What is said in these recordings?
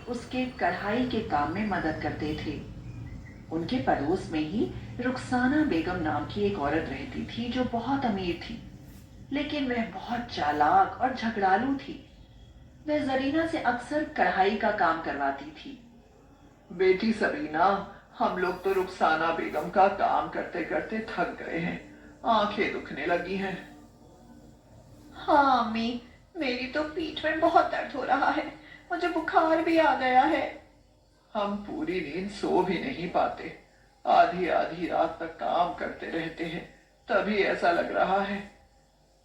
اس کے कढ़ाई के काम में मदद करते थे। उनके पड़ोस में ही रुखसाना बेगम नाम की एक औरत रहती थी जो बहुत अमीर थी, लेकिन वह बहुत चालाक और झगड़ालू थी। वह जरीना से अक्सर कढ़ाई का काम करवाती थी। बेटी सबीना, हम लोग तो रुखसाना बेगम का काम करते करते थक गए हैं, आंखें दुखने लगी हैं। हाँ अम्मी, मेरी तो पीठ में बहुत दर्द हो रहा है, मुझे बुखार भी आ गया है। हम पूरी नींद सो भी नहीं पाते, आधी आधी रात तक काम करते रहते हैं, तभी ऐसा लग रहा है।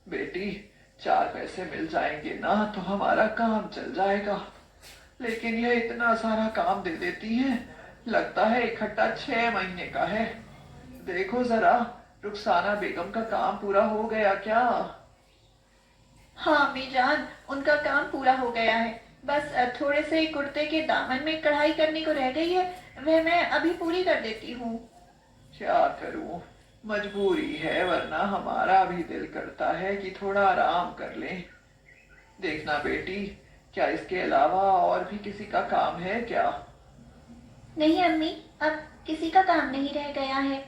बेटी, 4 पैसे मिल जाएंगे ना तो हमारा काम चल जाएगा, लेकिन यह इतना सारा काम दे देती है, लगता है इकट्ठा 6 महीने का है। देखो जरा, रुखसाना बेगम का काम पूरा हो गया क्या? हाँ अम्मी जान, उनका काम पूरा हो गया है, बस थोड़े से कुर्ते के दामन में कढ़ाई करने को रह गई है, वह मैं अभी पूरी कर देती हूँ। क्या करूँ, मजबूरी है, वरना हमारा भी दिल करता है कि थोड़ा आराम कर लें। देखना बेटी, क्या इसके अलावा और भी किसी का काम है क्या? नहीं अम्मी, अब किसी का काम नहीं रह गया है।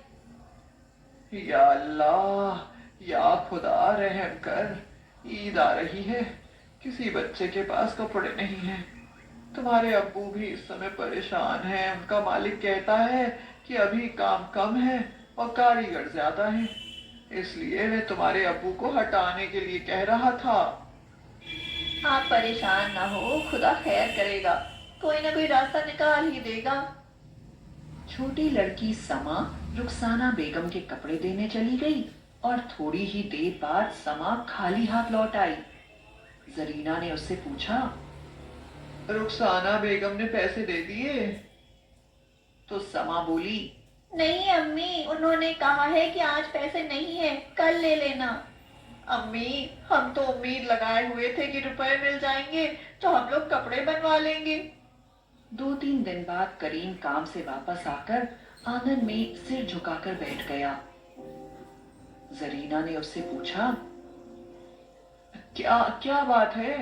या अल्लाह, या खुदा रहम कर, ईद आ रही है, किसी बच्चे के पास कपड़े नहीं हैं। तुम्हारे अब्बू भी इस समय परेशान हैं, उनका मालिक कहता है कि अभी काम कम है और कारीगर ज्यादा हैं, इसलिए मैं तुम्हारे अब्बू को हटाने के लिए कह रहा था। आप परेशान ना हो, खुदा खैर करेगा, कोई ना कोई रास्ता निकाल ही देगा। छोटी लड़की समा रुखसाना बेगम के कपड़े देने चली गई और थोड़ी ही देर बाद समा खाली हाथ लौट आई। जरीना ने उससे पूछा, रुखसाना बेगम ने पैसे दे दिए? तो समा बोली, नहीं अम्मी, उन्होंने कहा है कि आज पैसे नहीं है, कल ले लेना। अम्मी, हम तो उम्मीद लगाए हुए थे कि रुपए मिल जाएंगे तो हम लोग कपड़े बनवा लेंगे। 2-3 दिन बाद करीम काम से वापस आकर आंगन में सिर झुकाकर बैठ गया। जरीना ने उससे पूछा, क्या क्या बात है,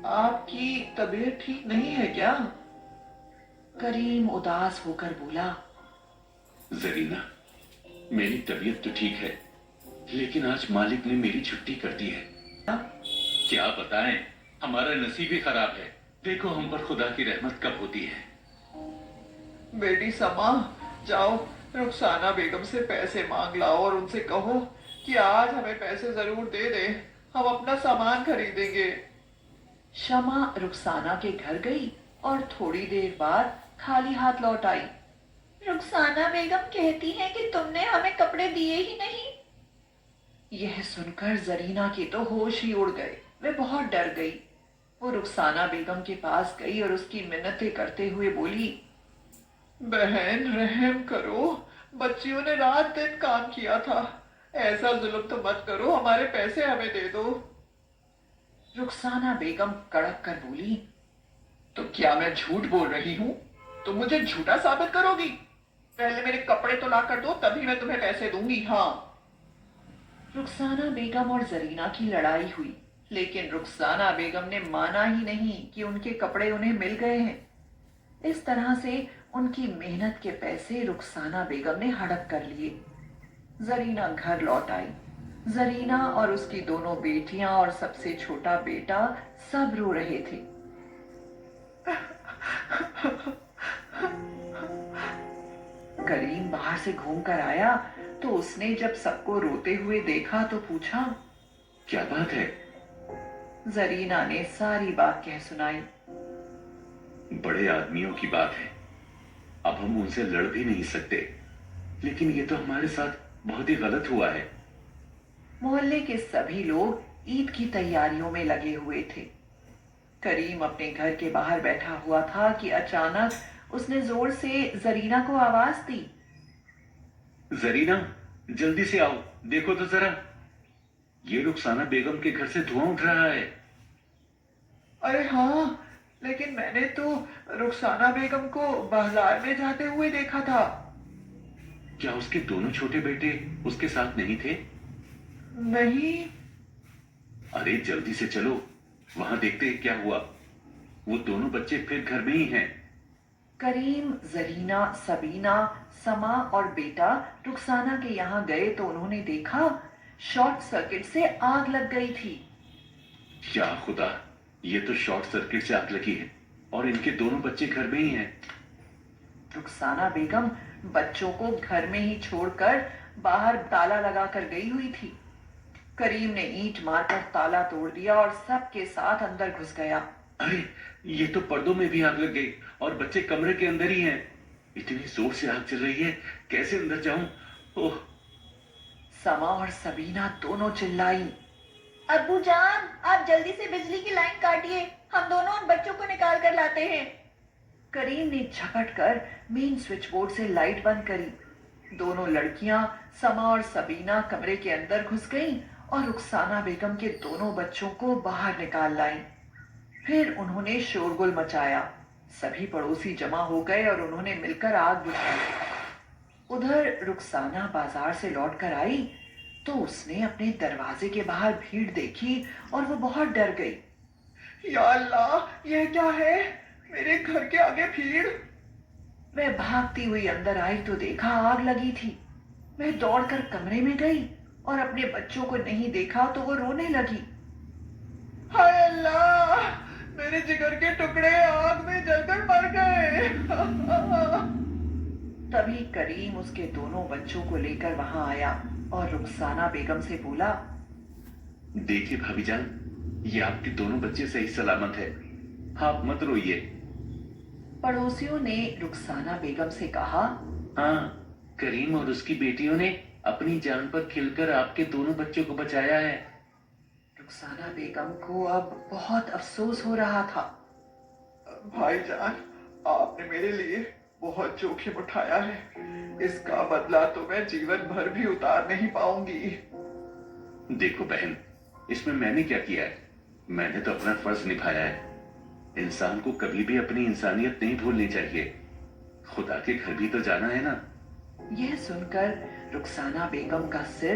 आपकी तबीयत ठीक नहीं है क्या? करीम उदास होकर बोला, जरीना, मेरी तबीयत तो ठीक है, लेकिन आज मालिक ने मेरी छुट्टी कर दी है। क्या बताएं, हमारा नसीब ही खराब है, देखो हम पर खुदा की रहमत कब होती है। बेटी समा, जाओ रुखसाना बेगम से पैसे मांग लाओ और उनसे कहो कि आज हमें पैसे जरूर दे दे, हम अपना सामान खरीदेंगे। शमा रुखसाना के घर गई और थोड़ी देर बाद खाली हाथ लौट आई। रुखसाना बेगम कहती है कि तुमने हमें कपड़े दिए ही नहीं। यह सुनकर जरीना के तो होश ही उड़ गए, वे बहुत डर गई। वो रुखसाना बेगम के पास गई और उसकी मिन्नतें करते हुए बोली, बहन रहम करो, बच्चियों ने रात दिन काम किया था, ऐसा जुल्म तो मत करो, हमारे पैसे हमें दे दो। रुखसाना बेगम कड़क कर बोली, तो क्या मैं झूठ बोल रही हूँ? तुम मुझे झूठा साबित करोगी? पहले मेरे कपड़े तो ला कर दो, तभी मैं तुम्हें पैसे दूंगी। हाँ। रुखसाना बेगम और जरीना की लड़ाई हुई, लेकिन रुखसाना बेगम ने माना ही नहीं कि उनके कपड़े उन्हें मिल गए हैं। इस तरह से उनकी मेहनत के पैसे रुखसाना बेगम ने हड़प कर लिए। जरीना घर लौट आई। जरीना और उसकी दोनों बेटियां और सबसे छोटा बेटा सब रो रहे थे। करीम बाहर से घूम कर आया तो उसने जब सबको रोते हुए देखा तो पूछा, क्या बात है? जरीना ने सारी बात कह सुनाई। बड़े आदमियों की बात है, अब हम उनसे लड़ भी नहीं सकते, लेकिन ये तो हमारे साथ बहुत ही गलत हुआ है। मोहल्ले के सभी लोग ईद की तैयारियों में लगे हुए थे। करीम अपने घर के बाहर बैठा हुआ था कि अचानक उसने जोर से जरीना को आवाज दी, जरीना, जल्दी से आओ, देखो तो जरा, ये रुखसाना बेगम के घर से धुआं उठ रहा है। अरे हाँ, लेकिन मैंने तो रुखसाना बेगम को बाजार में जाते हुए देखा था। क्या उसके दोनों छोटे बेटे उसके साथ नहीं थे? नहीं। अरे जल्दी से चलो, वहां देखते क्या हुआ। वो दोनों बच्चे फिर घर में ही हैं। करीम, जरीना, सबीना, समा और बेटा रुखसाना के यहाँ गए तो उन्होंने देखा शॉर्ट सर्किट से आग लग गई थी। या खुदा, ये तो शॉर्ट सर्किट से आग लगी है और इनके दोनों बच्चे घर में ही हैं। रुखसाना बेगम बच्चों को घर में ही छोड़कर बाहर ताला लगाकर गई हुई थी। करीम ने ईंट मारकर ताला तोड़ दिया और सबके साथ अंदर घुस गया। अरे, ये तो पर्दों में भी आग लग गई और बच्चे कमरे के अंदर ही हैं। इतनी जोर से आग चल रही है, कैसे अंदर जाऊं? ओह! समा और सबीना दोनों चिल्लाई, अब्बू जान, आप जल्दी से बिजली की लाइन काटिए, हम दोनों उन बच्चों को निकाल कर लाते हैं। करीम ने झपट कर मेन स्विच बोर्ड से लाइट बंद करी। दोनों लड़कियां समा और सबीना कमरे के अंदर घुस गईं और रुखसाना बेगम के दोनों बच्चों को बाहर निकाल लाई। फिर उन्होंने शोरगुल मचाया। सभी पड़ोसी जमा हो गए और उन्होंने मिलकर आग बुझाई। उधर रुखसाना बाजार से लौट कर आई तो उसने अपने दरवाजे के बाहर भीड़ देखी और वो बहुत डर गई। या अल्लाह, ये क्या है? मेरे घर के आगे भीड़। वह भागती हुई अंदर आई तो देखा आग लगी थी। वह दौड़कर कमरे में गई और अपने बच्चों को नहीं देखा तो वो रोने लगी। हाय अल्लाह, मेरे जिगर के टुकड़े आग में जलकर मर गए। तभी करीम उसके दोनों बच्चों को लेकर वहां आया और रुखसाना बेगम से बोला, देखिए भाभी जान, ये आपके दोनों बच्चे सही सलामत है, आप मत रोइए। पड़ोसियों ने रुखसाना बेगम से कहा, हाँ, करीम और उसकी बेटियों ने अपनी जान पर खिलकर आपके दोनों बच्चों को बचाया है। रुखसाना बेगम को अब बहुत अफसोस हो रहा था। भाईजान, आपने मेरे लिए बहुत जोखिम उठाया है, इसका बदला तो मैं जीवन भर भी उतार नहीं पाऊंगी। देखो बहन, इसमें मैंने क्या किया है? मैंने तो अपना फर्ज निभाया है। इंसान को कभी भी अपनी इंसानियत नहीं भूलनी चाहिए। खुदा के घर भी तो जाना है ना। यह सुनकर रुखसाना बेगम का सिर